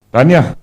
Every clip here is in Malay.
Tahniah.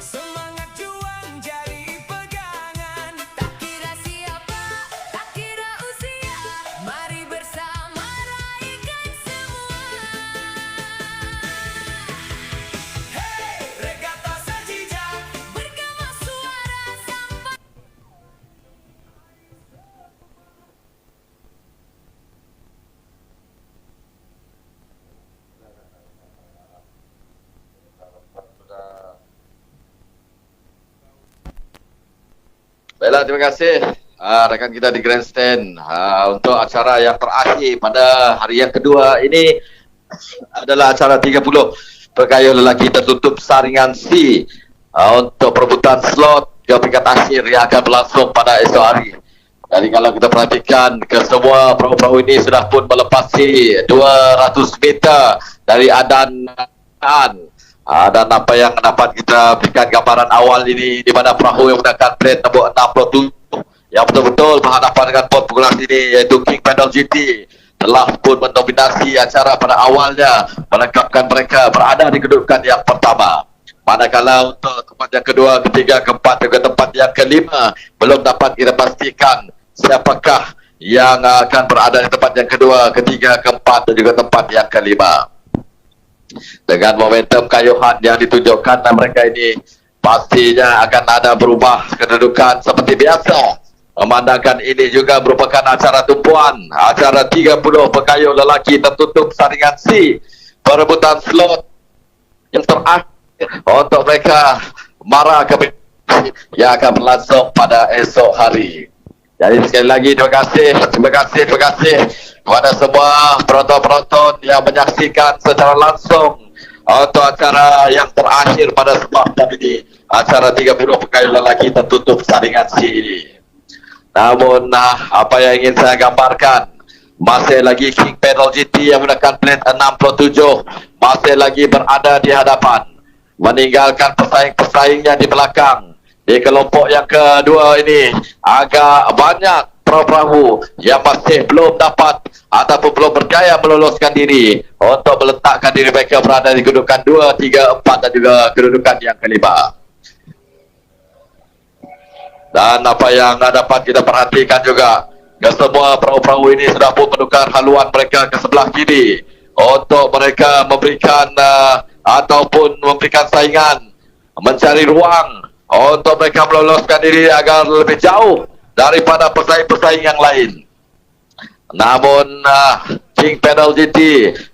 Semangat juang jadi pegangan. Tak kira siapa, tak kira usia. Mari bersama raikan semua. Hey, regata sajijah, bergema suara sampai. Baiklah, terima kasih rakan kita di Grandstand untuk acara yang terakhir pada hari yang kedua ini adalah acara 30 pegayuh lelaki tertutup saringan C untuk perebutan slot ke peringkat akhir yang akan berlangsung pada esok hari. Jadi kalau kita perhatikan kesemua perahu-perahu ini sudah pun melepasi 200 meter dari adan. Dan apa yang dapat kita berikan gambaran awal ini di mana perahu yang menggunakan plate nombor 67 yang betul-betul berhadapan dengan pot populasi ini iaitu King Pedal GT telah pun mendominasi acara pada awalnya, melengkapkan mereka berada di kedudukan yang pertama. Manakala untuk tempat yang kedua, ketiga, keempat juga tempat yang kelima belum dapat kita pastikan siapakah yang akan berada di tempat yang kedua, ketiga, keempat dan juga tempat yang kelima. Dengan momentum kayuhan yang ditunjukkan mereka ini, pastinya akan ada berubah kedudukan seperti biasa. Memandangkan ini juga merupakan acara tumpuan, acara 30 pekayuh lelaki tertutup saringan C, perebutan slot yang terakhir untuk mereka marah ke yang akan berlangsung pada esok hari. Jadi sekali lagi terima kasih kepada semua penonton-penonton yang menyaksikan secara langsung untuk acara yang terakhir pada semalam ini, acara 30 pekayuh lelaki tertutup saringan C ini. Namun apa yang ingin saya gambarkan, masih lagi King Pedal GT yang menggunakan plate 67 masih lagi berada di hadapan, meninggalkan pesaing-pesaingnya di belakang. Di kelompok yang kedua ini agak banyak perahu-perahu yang masih belum dapat ataupun belum berjaya meloloskan diri untuk meletakkan diri mereka berada di kedudukan 2, 3, 4 dan juga kedudukan yang kelima. Dan apa yang dapat kita perhatikan juga, semua perahu-perahu ini sudah pun menukar haluan mereka ke sebelah kiri untuk mereka memberikan ataupun memberikan saingan, mencari ruang untuk mereka meloloskan diri agar lebih jauh daripada pesaing-pesaing yang lain. Namun King Pedal GT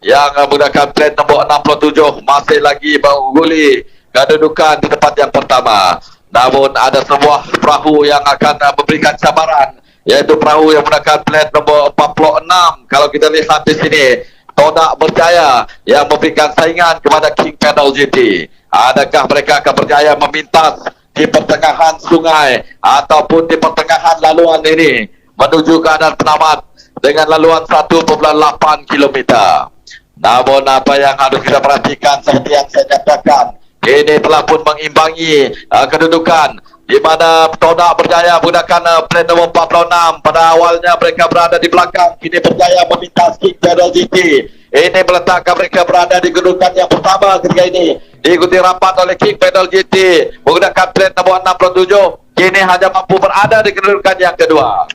yang menggunakan plate nombor 67 masih lagi mengungguli kedudukan di tempat yang pertama. Namun ada sebuah perahu yang akan memberikan cabaran, yaitu perahu yang menggunakan plate nombor 46. Kalau kita lihat di sini, Todak Berjaya yang memberikan saingan kepada King Pedal GT. Adakah mereka akan berjaya memintas di pertengahan sungai ataupun di pertengahan laluan ini menuju ke arah penamat dengan laluan 1,8 kilometer. Namun apa yang harus kita perhatikan seperti yang saya katakan, ini telah pun mengimbangi kedudukan di mana Todak berjaya menggunakan plat nombor 46. Pada awalnya mereka berada di belakang, kini berjaya memintas King Pedal GT. Ini meletakkan mereka berada di kedudukan yang pertama ketika ini. Diikuti rapat oleh King Pedal GT menggunakan plat nombor 67. Kini hanya mampu berada di kedudukan yang kedua.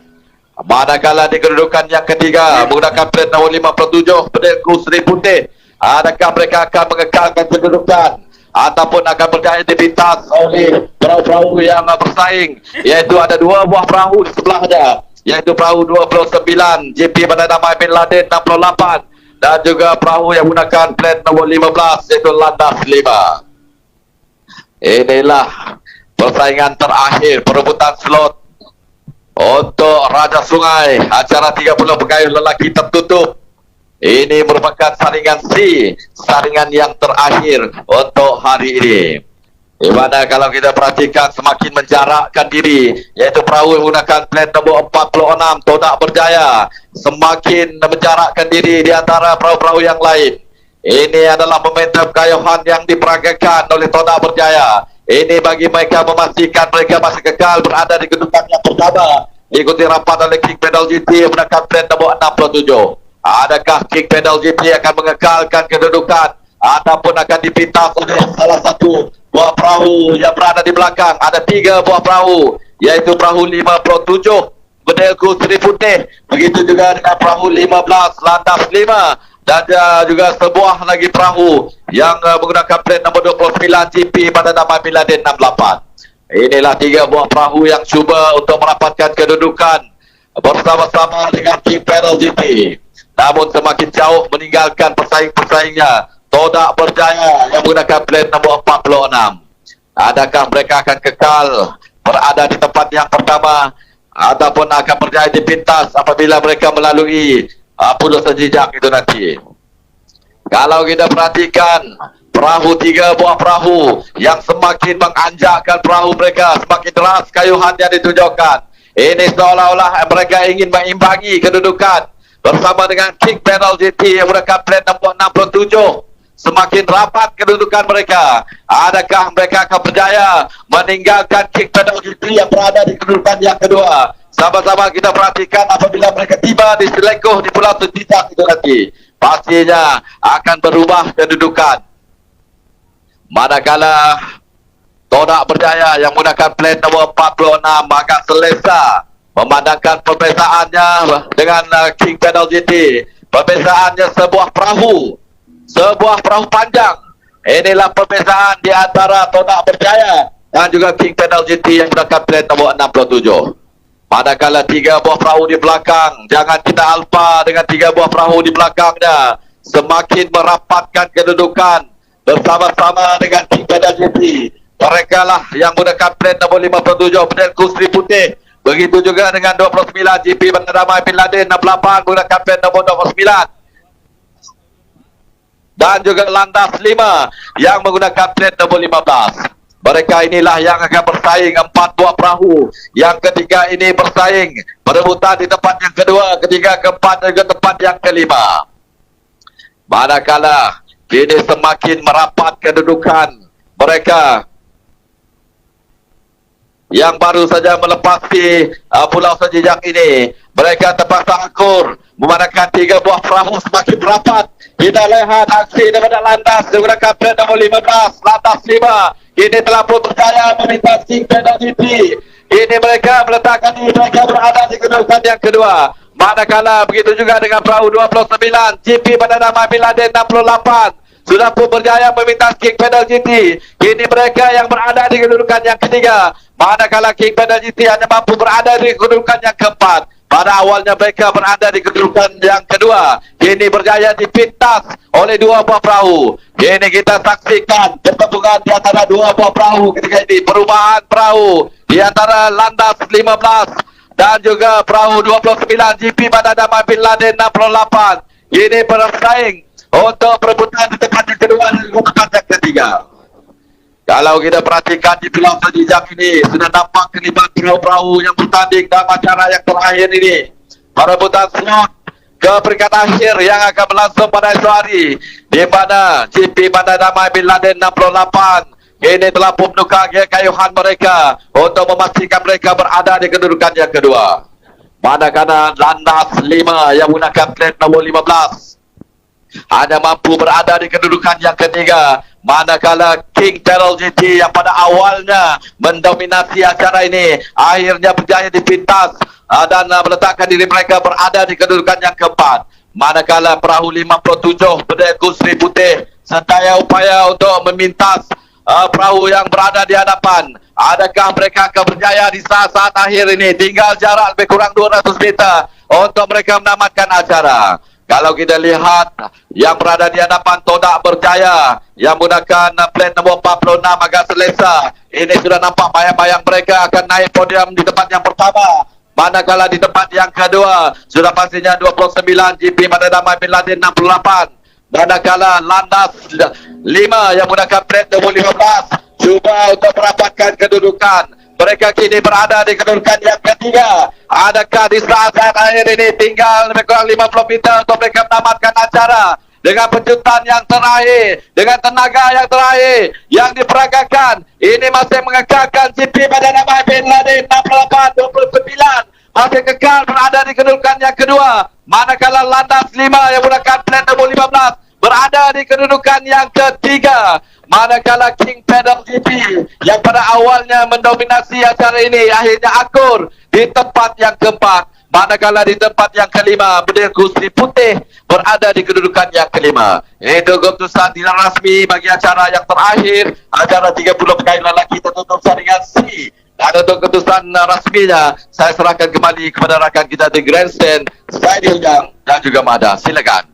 Manakala di kedudukan yang ketiga menggunakan plat nombor 57 Pedal Seri Putih. Adakah mereka akan mengekalkan kedudukan ataupun akan berjaya dipintas oleh perahu-perahu yang bersaing, iaitu ada dua buah perahu di sebelahnya, iaitu perahu 29 JP pada nama Bin Laden 68 dan juga perahu yang menggunakan plat nombor 15 iaitu Landas 5. Inilah persaingan terakhir perebutan slot untuk Raja Sungai, acara 30 pegayuh lelaki tertutup. Ini merupakan saringan C, saringan yang terakhir untuk hari ini. Di mana kalau kita perhatikan semakin menjarakkan diri, iaitu perahu yang menggunakan plat nombor 46 Todak berjaya semakin menjarakkan diri di antara perahu-perahu yang lain. Ini adalah momentum kayuhan yang diperagakan oleh Todak berjaya. Ini bagi mereka memastikan mereka masih kekal berada di kedudukan yang pertama. Ikuti rapat oleh King Pedal GT menggunakan plat nombor 67. Adakah King Pedal GT akan mengekalkan kedudukan ataupun akan dipintas oleh salah satu buah perahu yang berada di belakang? Ada 3 buah perahu, iaitu perahu 57 Bedilku Seri Putih, begitu juga dengan perahu 15 Landas 5 dan juga sebuah lagi perahu yang menggunakan plat nombor 29 GP pada nama Bin Laden 68. Inilah 3 buah perahu yang cuba untuk merapatkan kedudukan bersama-sama dengan King Pedal GT. Namun semakin jauh meninggalkan pesaing-pesaingnya Todak berjaya yang menggunakan plat nombor 46. Adakah mereka akan kekal berada di tempat yang pertama ataupun akan berjaya dipintas apabila mereka melalui pulau sejijak itu nanti? Kalau kita perhatikan perahu, 3 buah perahu yang semakin menganjakkan perahu mereka, semakin deras kayuhan yang ditunjukkan. Ini seolah-olah mereka ingin mengimbangi kedudukan bersama dengan King Pedal GT yang menggunakan plat nombor 67. Semakin rapat kedudukan mereka. Adakah mereka akan berjaya meninggalkan King Pedal GT yang berada di kedudukan yang kedua? Sama-sama kita perhatikan apabila mereka tiba di Selekuh di Pulau Sejijak itu nanti, pastinya akan berubah kedudukan. Manakala Todak berjaya yang menggunakan plat nombor 46 agak selesa memandangkan perbezaannya dengan King Pedal GT. Perbezaannya sebuah perahu panjang. Inilah perbezaan di antara Todak berjaya dan juga King Pedal GT yang menggunakan plat nombor 67. Manakala 3 buah perahu di belakang, jangan kita alpa dengan 3 buah perahu di belakangnya, semakin merapatkan kedudukan bersama-sama dengan King Pedal GT. Mereka lah yang menggunakan plat nombor 57 Bedilku Seri Putih. Begitu juga dengan 29 GP bernama Bin Laden 68 menggunakan plat nombor 29. Dan juga Landas 5 yang menggunakan plat nombor 15. Mereka inilah yang akan bersaing 4 buah perahu. Yang ketiga ini bersaing perebutan di tempat yang kedua, ketiga, keempat dan juga tempat yang kelima. Manakala kini semakin merapat kedudukan mereka yang baru saja melepasi pulau sejijak ini, mereka terpaksa akur memandangkan 3 buah perahu semakin rapat. Kita lihat aksi daripada Landas menggunakan plat nombor 15 Landas 5 ini telah pun berjaya memintas King Pedal GT. Ini mereka meletakkan diri mereka berada di kedudukan yang kedua. Manakala begitu juga dengan perahu 29 GP pada nama Bin Laden 68 sudah pun berjaya memintas King Pedal GT. Kini mereka yang berada di kedudukan yang ketiga. Manakala King Pedal GT hanya mampu berada di kedudukan yang keempat. Pada awalnya mereka berada di kedudukan yang kedua. Kini berjaya dipintas oleh 2 buah perahu. Kini kita saksikan pertempuran di antara 2 buah perahu ketika ini. Perubahan perahu di antara Landas 15 dan juga perahu 29 GP pada nama Bin Laden 68. Kini bersaing untuk perebutan di tempat yang kedua dan tempat yang ketiga. Kalau kita perhatikan di Pulau Sejijak ini, sudah nampak kelibat perahu-perahu yang bertanding dalam acara yang terakhir ini. Perebutan slot ke peringkat akhir yang akan berlangsung pada esok hari, di mana GP Bandar Damai Bin Laden 68 ini telah membuka kekayuhan mereka untuk memastikan mereka berada di kedudukan yang kedua. Manakala Landas 5 yang menggunakan plate nombor 15 hanya mampu berada di kedudukan yang ketiga, manakala King Terrell GT yang pada awalnya mendominasi acara ini akhirnya berjaya dipintas dan meletakkan diri mereka berada di kedudukan yang keempat. Manakala perahu 57 berdaya Gusri Putih sedaya upaya untuk memintas perahu yang berada di hadapan. Adakah mereka akan berjaya di saat-saat akhir ini? Tinggal jarak lebih kurang 200 meter untuk mereka menamatkan acara. Kalau kita lihat yang berada di hadapan Todak Berjaya yang menggunakan plate nombor 46 agak selesa. Ini sudah nampak bayang-bayang mereka akan naik podium di tempat yang pertama. Manakala di tempat yang kedua sudah pastinya 29 GP Bandar Damai Bin Laden 68. Manakala Landas 5 yang menggunakan plate nombor 15 cuba untuk merapatkan kedudukan. Mereka kini berada di kedudukan yang ketiga. Adakah di saat-saat akhir ini tinggal lebih kurang 50 meter untuk mereka menamatkan acara dengan penjutan yang terakhir, dengan tenaga yang terakhir yang diperagakan. Ini masih mengekalkan GP Bandar Damai Bin Laden 68-29 masih kekal berada di kedudukan yang kedua. Manakala Landas 5 yang menggunakan plate nombor 15 berada di kedudukan yang ketiga. Manakala King Pedal GP yang pada awalnya mendominasi acara ini akhirnya akur di tempat yang keempat. Manakala di tempat yang kelima bendera Gusri Putih berada di kedudukan yang kelima. Itu keputusan tidak rasmi bagi acara yang terakhir, acara 30 pegawai lelaki tertutup saringan C. Dan untuk keputusan rasminya saya serahkan kembali kepada rakan kita di Grandstand, Saidil Yang dan juga Mada. Silakan.